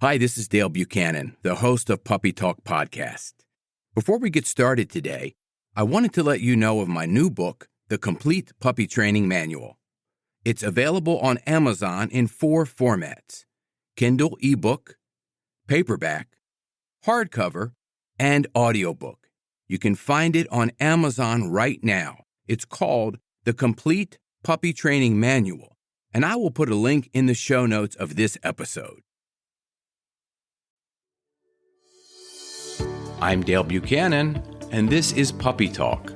Hi, this is Dale Buchanan, the host of Puppy Talk Podcast. Before we get started today, I wanted to let you know of my new book, The Complete Puppy Training Manual. It's available on Amazon in 4 formats: Kindle ebook, paperback, hardcover, and audiobook. You can find it on Amazon right now. It's called The Complete Puppy Training Manual, and I will put a link in the show notes of this episode. I'm Dale Buchanan, and this is Puppy Talk,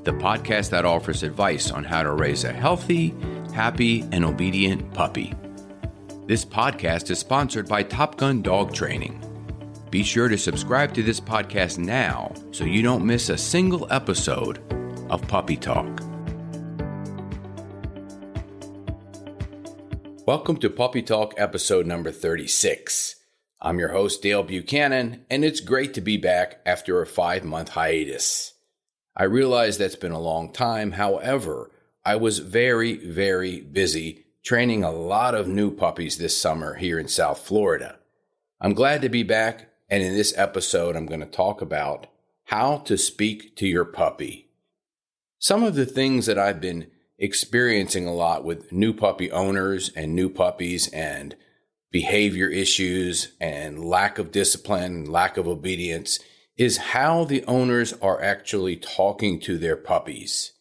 the podcast that offers advice on how to raise a healthy, happy, and obedient puppy. This podcast is sponsored by Top Gun Dog Training. Be sure to subscribe to this podcast now so you don't miss a single episode of Puppy Talk. Welcome to Puppy Talk episode number 36. I'm your host, Dale Buchanan, and it's great to be back after a 5-month hiatus. I realize that's been a long time. However, I was very, very busy training a lot of new puppies this summer here in South Florida. I'm glad to be back, and in this episode, I'm going to talk about how to speak to your puppy. Some of the things that I've been experiencing a lot with new puppy owners and new puppies and behavior issues and lack of discipline, lack of obedience, is how the owners are actually talking to their puppies.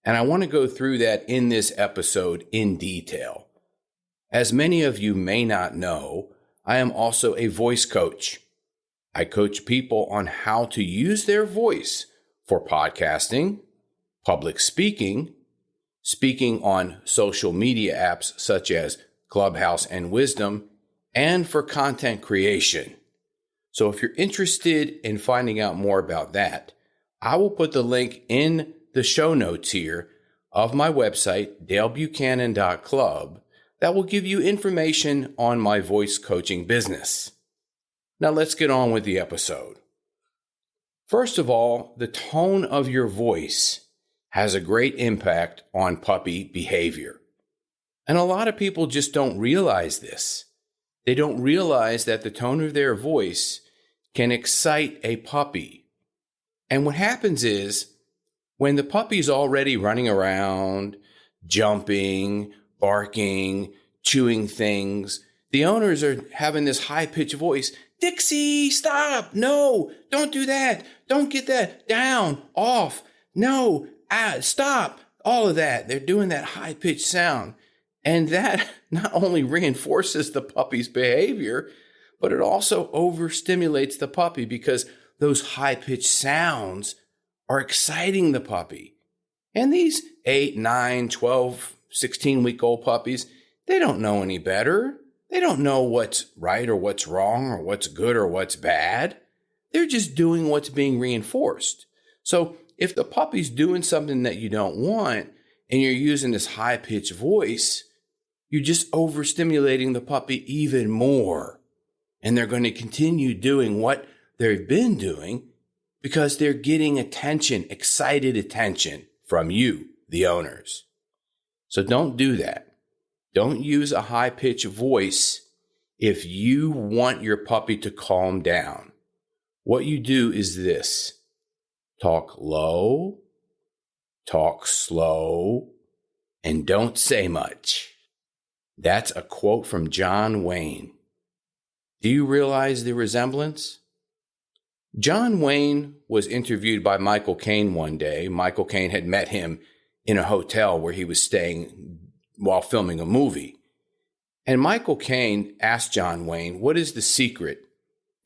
And I want to go through that in this episode in detail. As many of you may not know, I am also a voice coach. I coach people on how to use their voice for podcasting, public speaking, speaking on social media apps such as Clubhouse and Wisdom, and for content creation. So if you're interested in finding out more about that, I will put the link in the show notes here of my website, dalebuchanan.club, that will give you information on my voice coaching business. Now let's get on with the episode. First of all, the tone of your voice has a great impact on puppy behavior. And a lot of people just don't realize this. They don't realize that the tone of their voice can excite a puppy. And what happens is, when the puppy's already running around, jumping, barking, chewing things, the owners are having this high-pitched voice. Dixie, stop! No, don't do that. Don't get that down, off. No, stop. All of that. They're doing that high-pitched sound. And that not only reinforces the puppy's behavior, but it also overstimulates the puppy because those high-pitched sounds are exciting the puppy. And these 8, 9, 12, 16-week-old puppies, they don't know any better. They don't know what's right or what's wrong or what's good or what's bad. They're just doing what's being reinforced. So if the puppy's doing something that you don't want and you're using this high-pitched voice, you're just overstimulating the puppy even more. And they're going to continue doing what they've been doing because they're getting attention, excited attention from you, the owners. So don't do that. Don't use a high-pitched voice if you want your puppy to calm down. What you do is this: talk low, talk slow, and don't say much. That's a quote from John Wayne. Do you realize the resemblance? John Wayne was interviewed by Michael Caine one day. Michael Caine had met him in a hotel where he was staying while filming a movie. And Michael Caine asked John Wayne, what is the secret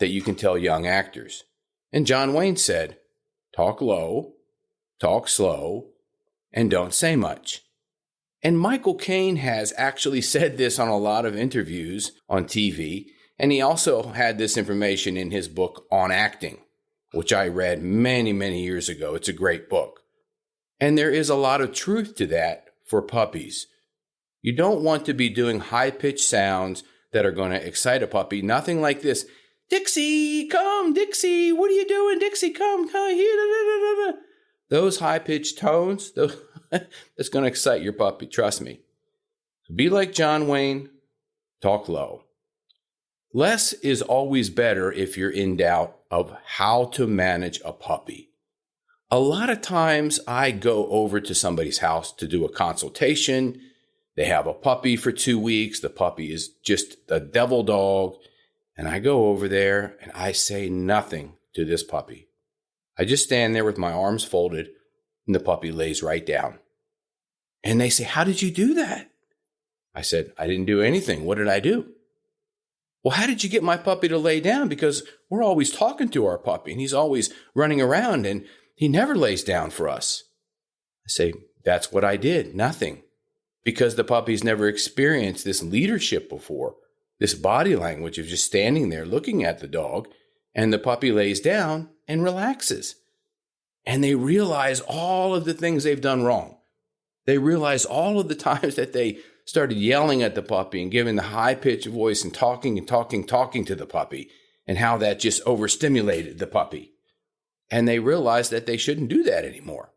that you can tell young actors? And John Wayne said, talk low, talk slow, and don't say much. And Michael Caine has actually said this on a lot of interviews on TV, and he also had this information in his book on acting, which I read many, many years ago. It's a great book. And there is a lot of truth to that for puppies. You don't want to be doing high-pitched sounds that are going to excite a puppy. Nothing like this. Dixie, come, Dixie. What are you doing? Dixie, come here. Those high-pitched tones, that's going to excite your puppy. Trust me. Be like John Wayne. Talk low. Less is always better if you're in doubt of how to manage a puppy. A lot of times I go over to somebody's house to do a consultation. They have a puppy for 2 weeks. The puppy is just a devil dog. And I go over there and I say nothing to this puppy. I just stand there with my arms folded and the puppy lays right down. And they say, "How did you do that?" I said, "I didn't do anything. What did I do?" "Well, how did you get my puppy to lay down? Because we're always talking to our puppy and he's always running around and he never lays down for us." I say, "That's what I did. Nothing. Because the puppy's never experienced this leadership before, this body language of just standing there looking at the dog, and the puppy lays down and relaxes. And they realize all of the things they've done wrong. They realize all of the times that they started yelling at the puppy and giving the high-pitched voice and talking to the puppy, and how that just overstimulated the puppy. And they realize that they shouldn't do that anymore.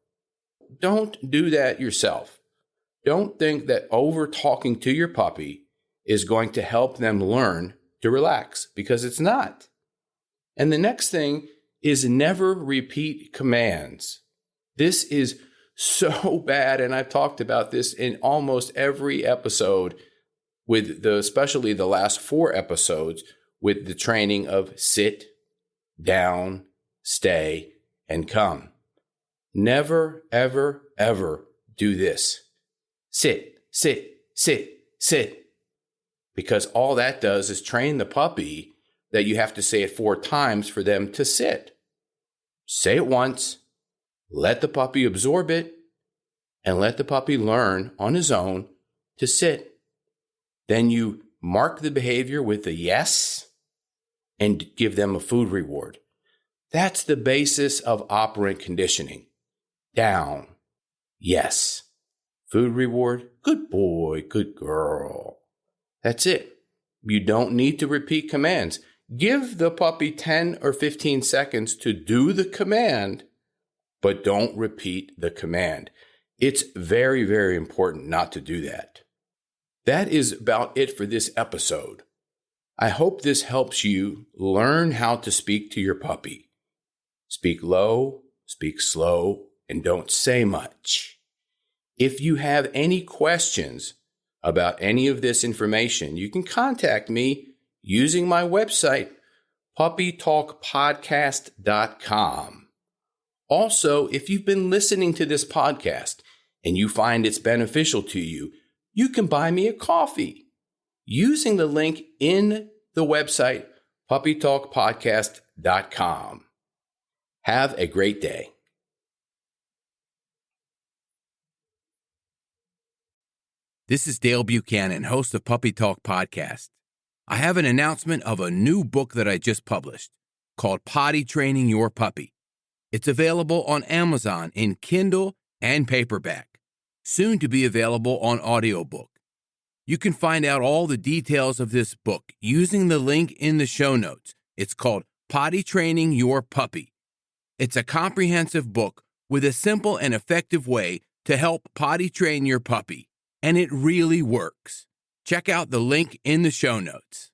Don't do that yourself. Don't think that over-talking to your puppy is going to help them learn to relax, because it's not. And the next thing is never repeat commands. This is so bad, and I've talked about this in almost every episode, especially the last 4 episodes, with the training of sit, down, stay, and come. Never, ever, ever do this. Sit, sit, sit, sit. Because all that does is train the puppy that you have to say it 4 times for them to sit. Say it once, let the puppy absorb it, and let the puppy learn on his own to sit. Then you mark the behavior with a yes and give them a food reward. That's the basis of operant conditioning. Down, yes. Food reward, good boy, good girl. That's it. You don't need to repeat commands. Give the puppy 10 or 15 seconds to do the command, but don't repeat the command. It's very, very important not to do that. That is about it for this episode. I hope this helps you learn how to speak to your puppy. Speak low, speak slow, and don't say much. If you have any questions about any of this information, you can contact me using my website, puppytalkpodcast.com. Also, if you've been listening to this podcast and you find it's beneficial to you, you can buy me a coffee using the link in the website, puppytalkpodcast.com. Have a great day. This is Dale Buchanan, host of Puppy Talk Podcast. I have an announcement of a new book that I just published called Potty Training Your Puppy. It's available on Amazon in Kindle and paperback, soon to be available on audiobook. You can find out all the details of this book using the link in the show notes. It's called Potty Training Your Puppy. It's a comprehensive book with a simple and effective way to help potty train your puppy. And it really works. Check out the link in the show notes.